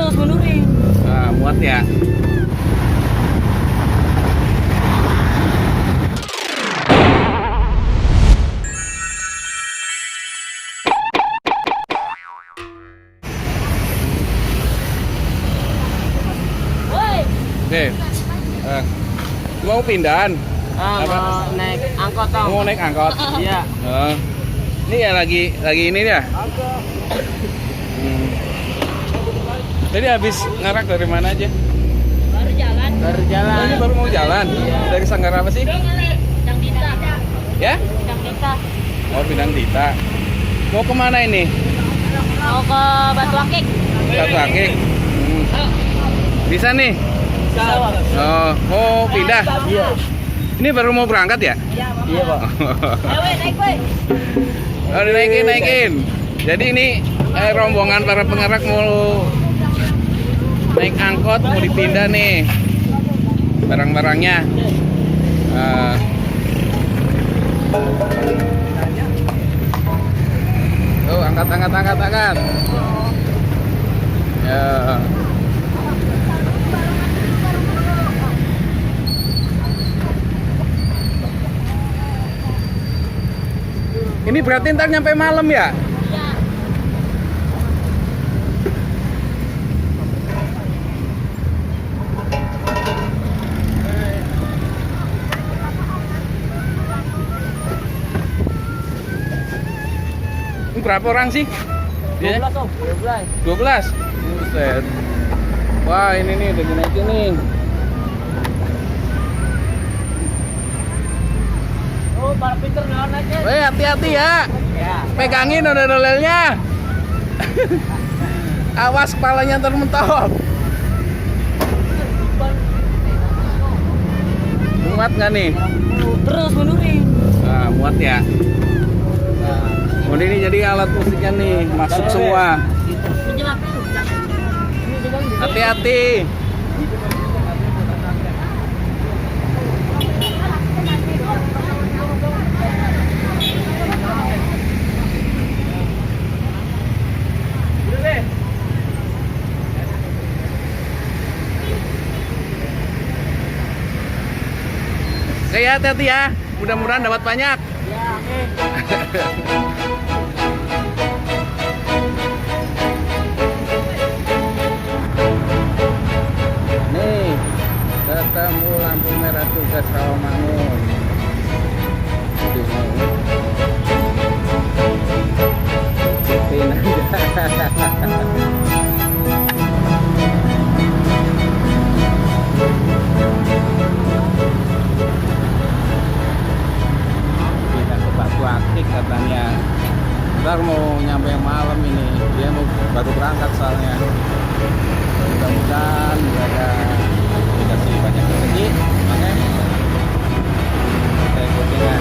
Terus mundurin. Nah, muat ya. Woi. Oke. Mau pindahan? Apa? Mau naik angkot dong. Mau naik angkot? Iya. Ini ya lagi ini ya. Jadi habis ngarak dari mana aja? Baru jalan. Baru jalan. Oh, ini baru mau jalan. Iya. Dari Sanggar apa sih? Bidang Dita. Ya? Bidang Dita. Oh, Bidang Dita. Mau kemana ini? Mau ke Batu Akik. Batu Akik. Bisa nih? Bisa. Oh, mau pindah? Iya. Ini baru mau berangkat ya? Iya, Pak. Ayo, naik, woi. Oh, dinaikin. Jadi ini rombongan para pengerak mau naik angkot, mau dipindah nih barang-barangnya. Tuh, angkat. Ya. Ini berarti ntar nyampe malam ya? Iya. Ini berapa orang sih? 12, Om. 12. 12? Buset. Wah, ini nih udah dinaikin nih. Oh, para pinter naon aja. Weh, hati-hati ya. Ya. Pegangin ondel-ondelnya. Awas kepalanya ntar mentok. Muat nggak nih? Terus mundurin. Nah, muat ya. Nah, ini jadi alat musiknya nih masuk semua. Hati-hati. Oke ya, hati-hati ya. Mudah-mudahan dapat banyak. Ya, oke. Nih, ketemu lampu merah tugas Rawamangun. Ikutin aja. Pindah ke Batu Akik katanya. Ntar mau nyampe malam ini. Dia mau baru berangkat soalnya. Mudah-mudahan ada dikasih banyak rezeki. Oke. Kita ikutin ya.